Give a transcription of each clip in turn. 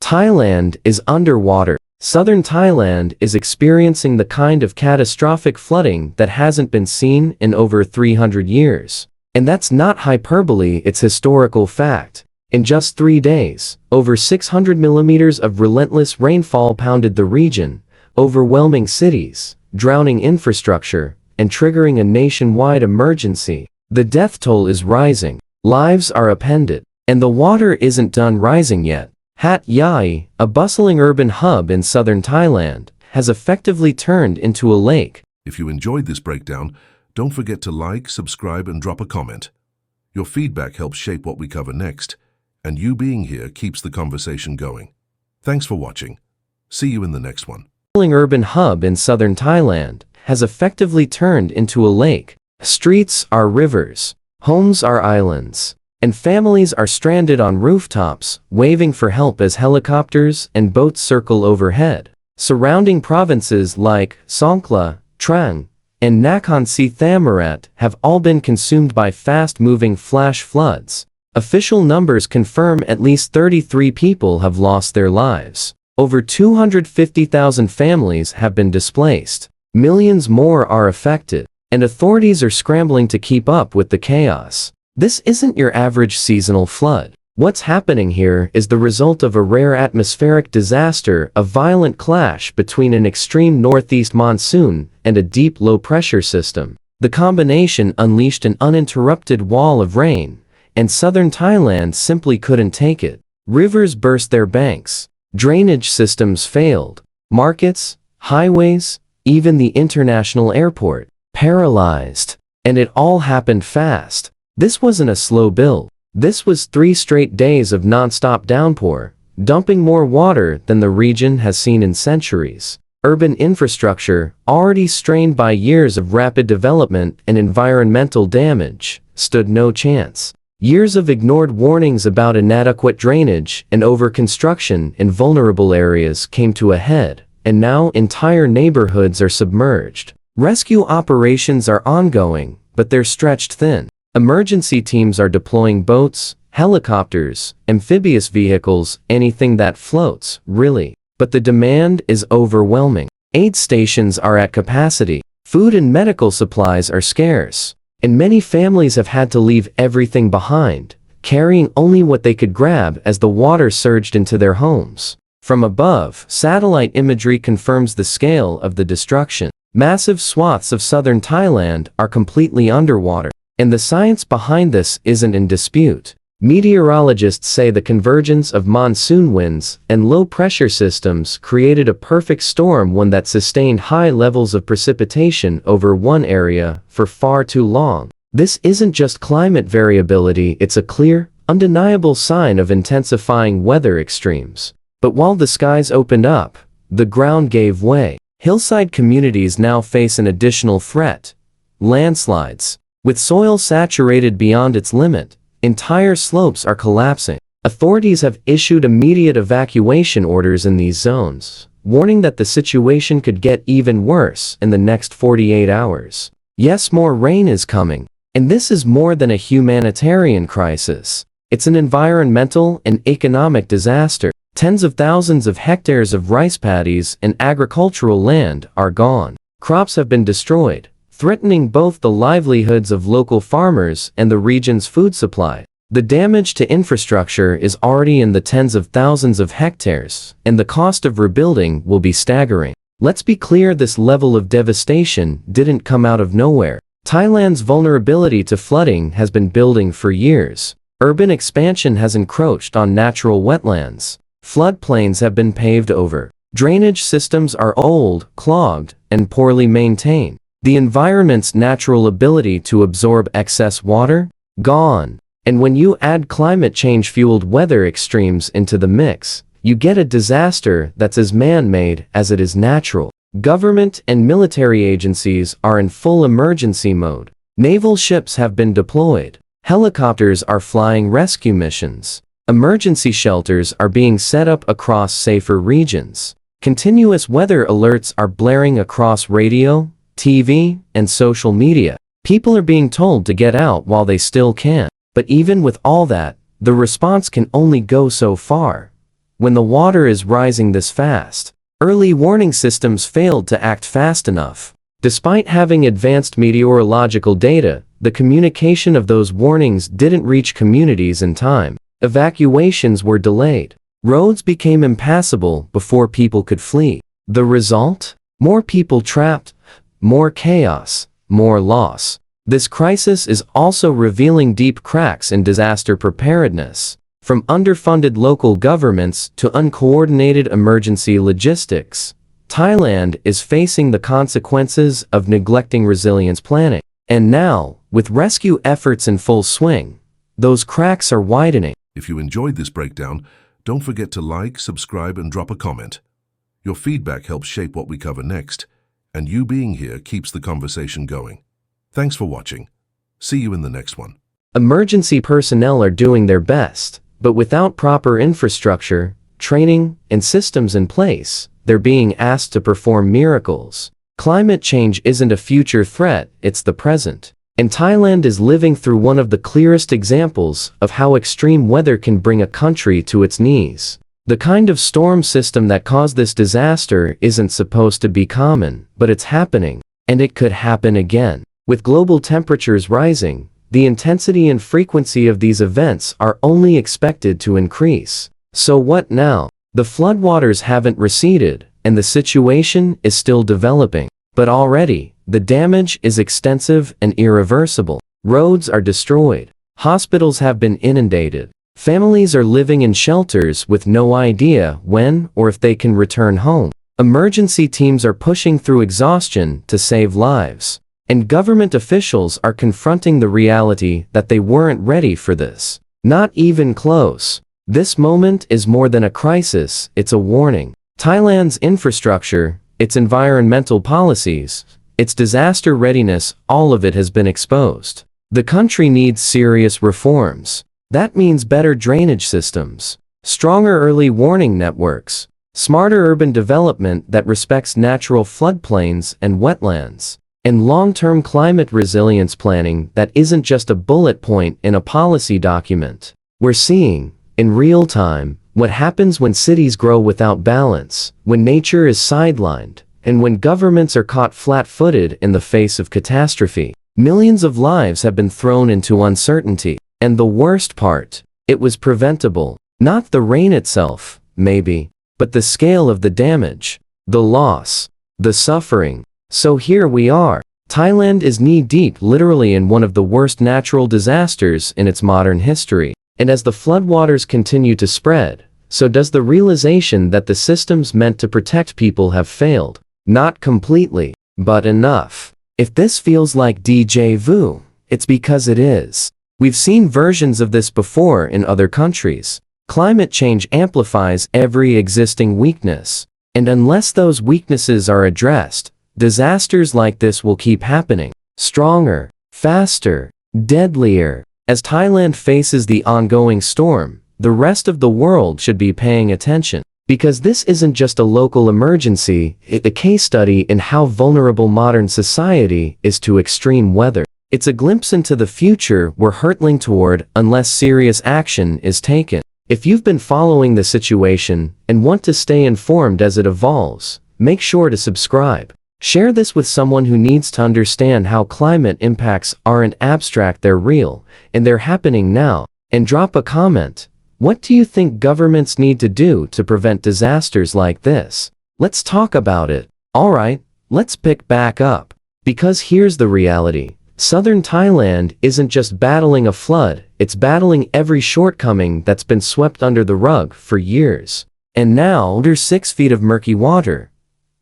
Thailand is underwater. Southern Thailand is experiencing the kind of catastrophic flooding that hasn't been seen in over 300 years. And that's not hyperbole, it's historical fact. In just 3 days, over 600 millimeters of relentless rainfall pounded the region, overwhelming cities, drowning infrastructure, and triggering a nationwide emergency. The death toll is rising, lives are upended, and the water isn't done rising yet. Hat Yai, a bustling urban hub in southern Thailand, has effectively turned into a lake. If you enjoyed this breakdown, don't forget to like, subscribe, and drop a comment. Your feedback helps shape what we cover next, and you being here keeps the conversation going. Thanks for watching. See you in the next one. The bustling urban hub in southern Thailand has effectively turned into a lake. Streets are rivers, homes are islands, and families are stranded on rooftops, waving for help as helicopters and boats circle overhead. Surrounding provinces like Songkhla, Trang, and Nakhon Si Thammarat have all been consumed by fast-moving flash floods. Official numbers confirm at least 33 people have lost their lives. Over 250,000 families have been displaced. Millions more are affected, and authorities are scrambling to keep up with the chaos. This isn't your average seasonal flood. What's happening here is the result of a rare atmospheric disaster, a violent clash between an extreme northeast monsoon and a deep low-pressure system. The combination unleashed an uninterrupted wall of rain, and southern Thailand simply couldn't take it. Rivers burst their banks, drainage systems failed, markets, highways, even the international airport, paralyzed. And it all happened fast. This wasn't a slow build. This was 3 straight days of non-stop downpour, dumping more water than the region has seen in centuries. Urban infrastructure, already strained by years of rapid development and environmental damage, stood no chance. Years of ignored warnings about inadequate drainage and over-construction in vulnerable areas came to a head, and now entire neighborhoods are submerged. Rescue operations are ongoing, but they're stretched thin. Emergency teams are deploying boats, helicopters, amphibious vehicles, anything that floats, really. But the demand is overwhelming. Aid stations are at capacity. Food and medical supplies are scarce. And many families have had to leave everything behind, carrying only what they could grab as the water surged into their homes. From above, satellite imagery confirms the scale of the destruction. Massive swaths of southern Thailand are completely underwater. And the science behind this isn't in dispute. Meteorologists say the convergence of monsoon winds and low-pressure systems created a perfect storm, one that sustained high levels of precipitation over one area for far too long. This isn't just climate variability, it's a clear, undeniable sign of intensifying weather extremes. But while the skies opened up, the ground gave way. Hillside communities now face an additional threat: landslides. With soil saturated beyond its limit, entire slopes are collapsing. Authorities have issued immediate evacuation orders in these zones, warning that the situation could get even worse in the next 48 hours. Yes, more rain is coming, and this is more than a humanitarian crisis. It's an environmental and economic disaster. Tens of thousands of hectares of rice paddies and agricultural land are gone. Crops have been destroyed, threatening both the livelihoods of local farmers and the region's food supply. The damage to infrastructure is already in the tens of thousands of hectares, and the cost of rebuilding will be staggering. Let's be clear, this level of devastation didn't come out of nowhere. Thailand's vulnerability to flooding has been building for years. Urban expansion has encroached on natural wetlands. Floodplains have been paved over. Drainage systems are old, clogged, and poorly maintained. The environment's natural ability to absorb excess water? Gone. And when you add climate change-fueled weather extremes into the mix, you get a disaster that's as man-made as it is natural. Government and military agencies are in full emergency mode. Naval ships have been deployed. Helicopters are flying rescue missions. Emergency shelters are being set up across safer regions. Continuous weather alerts are blaring across radio, TV, and social media. People are being told to get out while they still can. But even with all that, the response can only go so far. when the water is rising this fast. Early warning systems failed to act fast enough. Despite having advanced meteorological data, the communication of those warnings didn't reach communities in time. Evacuations were delayed. Roads became impassable before people could flee. The result? More people trapped, more chaos, more loss. This crisis is also revealing deep cracks in disaster preparedness. From underfunded local governments to uncoordinated emergency logistics, Thailand is facing the consequences of neglecting resilience planning. And now, with rescue efforts in full swing, those cracks are widening. If you enjoyed this breakdown, don't forget to like, subscribe, and drop a comment. Your feedback helps shape what we cover next, and you being here keeps the conversation going. Thanks for watching. See you in the next one. Emergency personnel are doing their best, but without proper infrastructure, training, and systems in place, they're being asked to perform miracles. Climate change isn't a future threat, it's the present. And Thailand is living through one of the clearest examples of how extreme weather can bring a country to its knees. The kind of storm system that caused this disaster isn't supposed to be common, but it's happening, and it could happen again. With global temperatures rising, the intensity and frequency of these events are only expected to increase. So what now? The floodwaters haven't receded, and the situation is still developing. But already, the damage is extensive and irreversible. Roads are destroyed. Hospitals have been inundated. Families are living in shelters with no idea when or if they can return home. Emergency teams are pushing through exhaustion to save lives. And government officials are confronting the reality that they weren't ready for this. Not even close. This moment is more than a crisis, it's a warning. Thailand's infrastructure, its environmental policies, its disaster readiness, all of it has been exposed. The country needs serious reforms. That means better drainage systems, stronger early warning networks, smarter urban development that respects natural floodplains and wetlands, and long-term climate resilience planning that isn't just a bullet point in a policy document. We're seeing, in real time, what happens when cities grow without balance, when nature is sidelined, and when governments are caught flat-footed in the face of catastrophe. Millions of lives have been thrown into uncertainty. And the worst part, it was preventable. Not the rain itself, maybe, but the scale of the damage, the loss, the suffering. So here we are. Thailand is knee-deep literally in one of the worst natural disasters in its modern history. And as the floodwaters continue to spread, so does the realization that the systems meant to protect people have failed. Not completely, but enough. If this feels like déjà vu, it's because it is. We've seen versions of this before in other countries. Climate change amplifies every existing weakness. And unless those weaknesses are addressed, disasters like this will keep happening. Stronger, faster, deadlier. As Thailand faces the ongoing storm, the rest of the world should be paying attention. Because this isn't just a local emergency, it's a case study in how vulnerable modern society is to extreme weather. It's a glimpse into the future we're hurtling toward unless serious action is taken. If you've been following the situation and want to stay informed as it evolves, make sure to subscribe. Share this with someone who needs to understand how climate impacts aren't abstract, they're real, and they're happening now. And drop a comment. What do you think governments need to do to prevent disasters like this? Let's talk about it. Alright, let's pick back up. Because here's the reality. Southern Thailand isn't just battling a flood, it's battling every shortcoming that's been swept under the rug for years. And now, under 6 feet of murky water.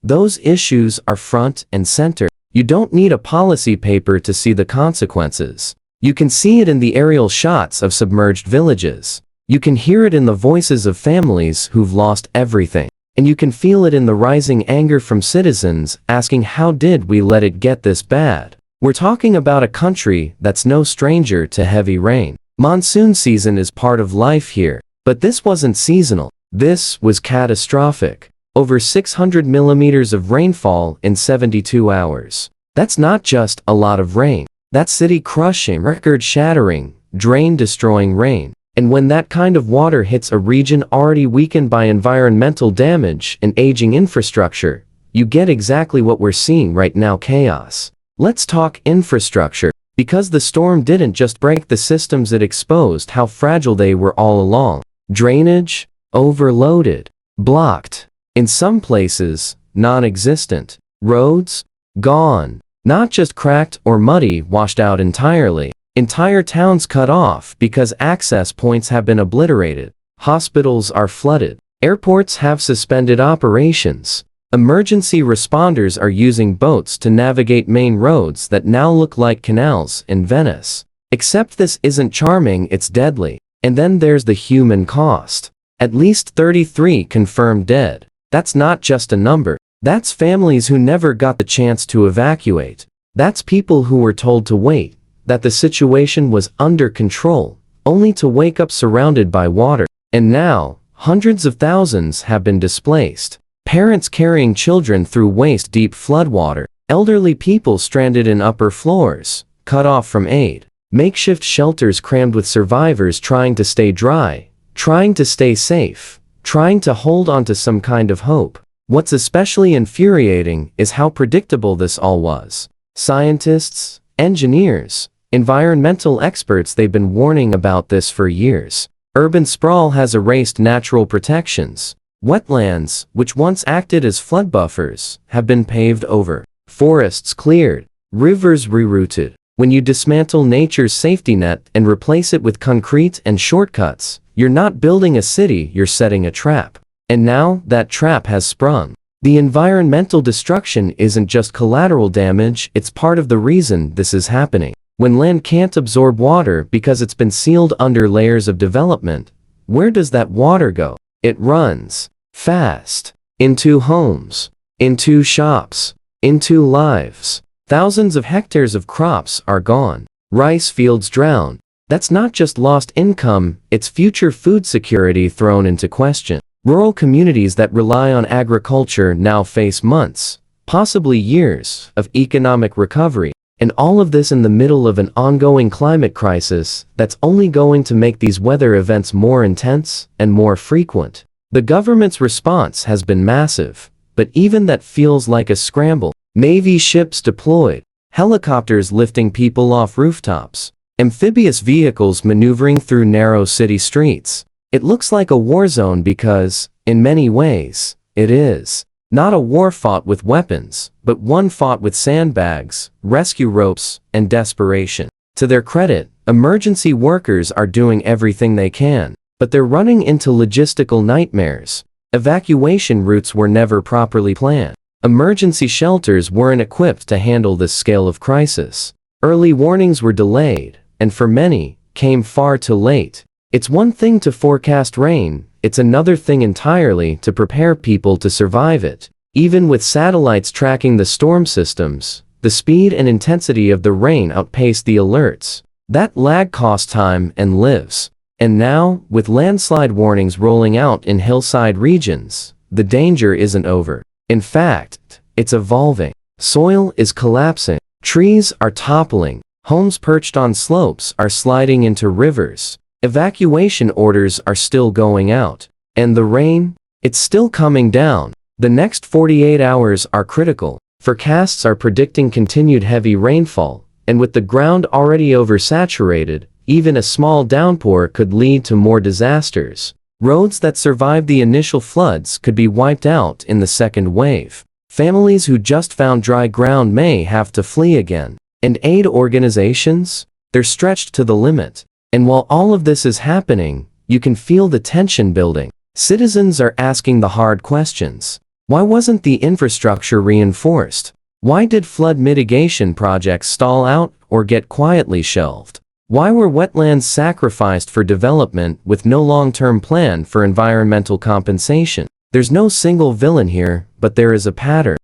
Those issues are front and center. You don't need a policy paper to see the consequences. You can see it in the aerial shots of submerged villages. You can hear it in the voices of families who've lost everything. And you can feel it in the rising anger from citizens asking, how did we let it get this bad? We're talking about a country that's no stranger to heavy rain. Monsoon season is part of life here. But this wasn't seasonal. This was catastrophic. Over 600 millimeters of rainfall in 72 hours. That's not just a lot of rain. That's city-crushing, record-shattering, drain-destroying rain. And when that kind of water hits a region already weakened by environmental damage and aging infrastructure, you get exactly what we're seeing right now: chaos. Let's talk infrastructure, because the storm didn't just break the systems, it exposed how fragile they were all along. Drainage, overloaded, blocked. In some places, non-existent. Roads, gone. Not just cracked or muddy, washed out entirely. Entire towns cut off because access points have been obliterated. Hospitals are flooded. Airports have suspended operations. Emergency responders are using boats to navigate main roads that now look like canals in Venice. Except this isn't charming, it's deadly. And then there's the human cost. At least 33 confirmed dead. That's not just a number. That's families who never got the chance to evacuate. That's people who were told to wait, that the situation was under control, only to wake up surrounded by water. And now, hundreds of thousands have been displaced. Parents carrying children through waist-deep floodwater. Elderly people stranded in upper floors, cut off from aid. Makeshift shelters crammed with survivors trying to stay dry, trying to stay safe, trying to hold on to some kind of hope. What's especially infuriating is how predictable this all was. Scientists, engineers, environmental experts, they've been warning about this for years. Urban sprawl has erased natural protections. Wetlands, which once acted as flood buffers, have been paved over. Forests cleared. Rivers rerouted. When you dismantle nature's safety net and replace it with concrete and shortcuts, you're not building a city, you're setting a trap. And now, that trap has sprung. The environmental destruction isn't just collateral damage, it's part of the reason this is happening. When land can't absorb water because it's been sealed under layers of development, where does that water go? It runs fast into homes, into shops, into lives. Thousands of hectares of crops are gone. Rice fields drown. That's not just lost income, it's future food security thrown into question. Rural communities that rely on agriculture now face months, possibly years, of economic recovery. And all of this in the middle of an ongoing climate crisis that's only going to make these weather events more intense and more frequent. The government's response has been massive, but even that feels like a scramble. Navy ships deployed, helicopters lifting people off rooftops, amphibious vehicles maneuvering through narrow city streets. It looks like a war zone because, in many ways, it is. Not a war fought with weapons, but one fought with sandbags, rescue ropes, and desperation. To their credit, emergency workers are doing everything they can, but they're running into logistical nightmares. Evacuation routes were never properly planned. Emergency shelters weren't equipped to handle this scale of crisis. Early warnings were delayed, and for many, came far too late. It's one thing to forecast rain, it's another thing entirely to prepare people to survive it. Even with satellites tracking the storm systems, the speed and intensity of the rain outpaced the alerts. That lag cost time and lives. And now, with landslide warnings rolling out in hillside regions, the danger isn't over. In fact, it's evolving. Soil is collapsing. Trees are toppling. Homes perched on slopes are sliding into rivers. Evacuation orders are still going out. And the rain? It's still coming down. The next 48 hours are critical. Forecasts are predicting continued heavy rainfall, and with the ground already oversaturated, even a small downpour could lead to more disasters. Roads that survived the initial floods could be wiped out in the second wave. Families who just found dry ground may have to flee again. And aid organizations? They're stretched to the limit. And while all of this is happening, you can feel the tension building. Citizens are asking the hard questions. Why wasn't the infrastructure reinforced? Why did flood mitigation projects stall out or get quietly shelved? Why were wetlands sacrificed for development with no long-term plan for environmental compensation? There's no single villain here, but there is a pattern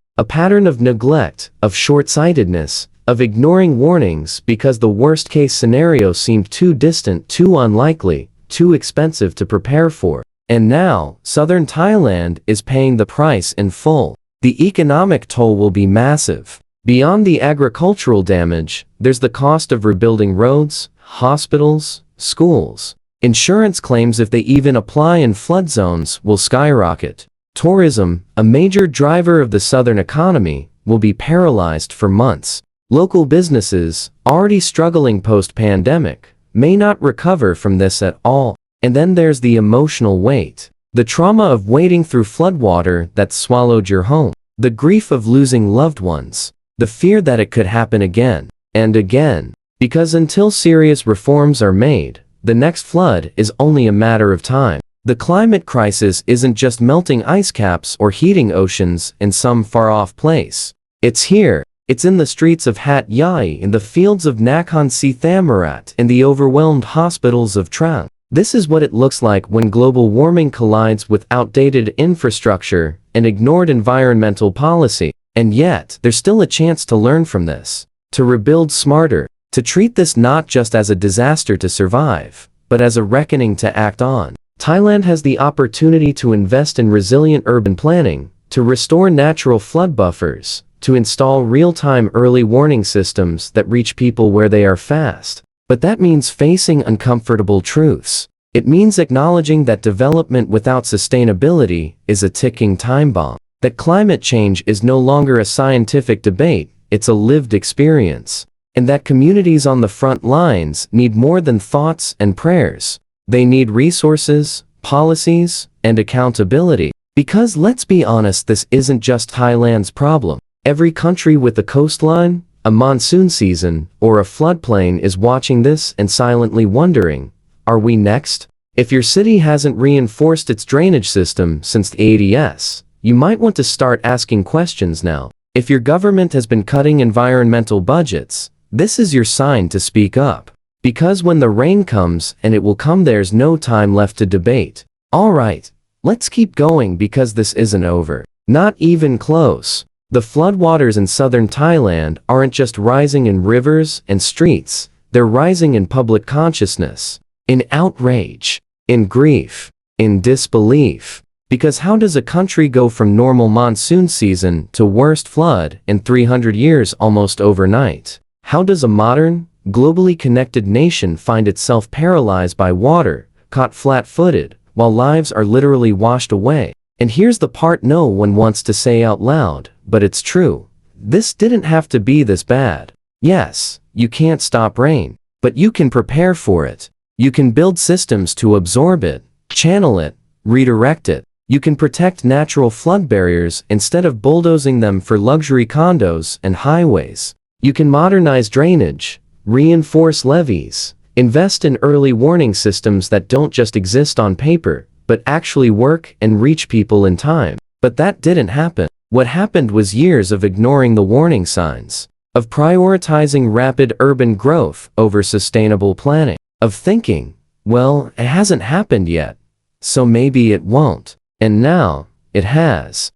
of neglect, of short-sightedness, of ignoring warnings because the worst-case scenario seemed too distant, too unlikely, too expensive to prepare for. And now, southern Thailand is paying the price in full. The economic toll will be massive. Beyond the agricultural damage, there's the cost of rebuilding roads, hospitals, schools. Insurance claims if they even apply in flood zones will skyrocket. Tourism, a major driver of the southern economy, will be paralyzed for months. Local businesses, already struggling post-pandemic, may not recover from this at all. And then there's the emotional weight. The trauma of wading through floodwater that swallowed your home. The grief of losing loved ones. The fear that it could happen again and again. Because until serious reforms are made, the next flood is only a matter of time. The climate crisis isn't just melting ice caps or heating oceans in some far-off place. It's here. It's in the streets of Hat Yai, in the fields of Nakhon Si Thammarat, in the overwhelmed hospitals of Trang. This is what it looks like when global warming collides with outdated infrastructure and ignored environmental policy. And yet, there's still a chance to learn from this, to rebuild smarter, to treat this not just as a disaster to survive, but as a reckoning to act on. Thailand has the opportunity to invest in resilient urban planning, to restore natural flood buffers, to install real-time early warning systems that reach people where they are fast. But that means facing uncomfortable truths. It means acknowledging that development without sustainability is a ticking time bomb. That climate change is no longer a scientific debate, it's a lived experience. And that communities on the front lines need more than thoughts and prayers. They need resources, policies, and accountability. Because let's be honest, this isn't just Thailand's problem. Every country with a coastline, a monsoon season, or a floodplain is watching this and silently wondering, are we next? If your city hasn't reinforced its drainage system since the 80s, you might want to start asking questions now. If your government has been cutting environmental budgets, this is your sign to speak up. Because when the rain comes, and it will come, there's no time left to debate. Alright, let's keep going because this isn't over. Not even close. The floodwaters in southern Thailand aren't just rising in rivers and streets, they're rising in public consciousness, in outrage, in grief, in disbelief. Because how does a country go from normal monsoon season to worst flood in 300 years almost overnight? How does a modern, globally connected nation find itself paralyzed by water, caught flat-footed, while lives are literally washed away? And here's the part no one wants to say out loud, but it's true. This didn't have to be this bad. Yes, you can't stop rain, but you can prepare for it. You can build systems to absorb it, channel it, redirect it. You can protect natural flood barriers instead of bulldozing them for luxury condos and highways. You can modernize drainage, reinforce levees, invest in early warning systems that don't just exist on paper, but actually work and reach people in time. But that didn't happen. What happened was years of ignoring the warning signs, of prioritizing rapid urban growth over sustainable planning, of thinking, well, it hasn't happened yet, so maybe it won't. And now, it has.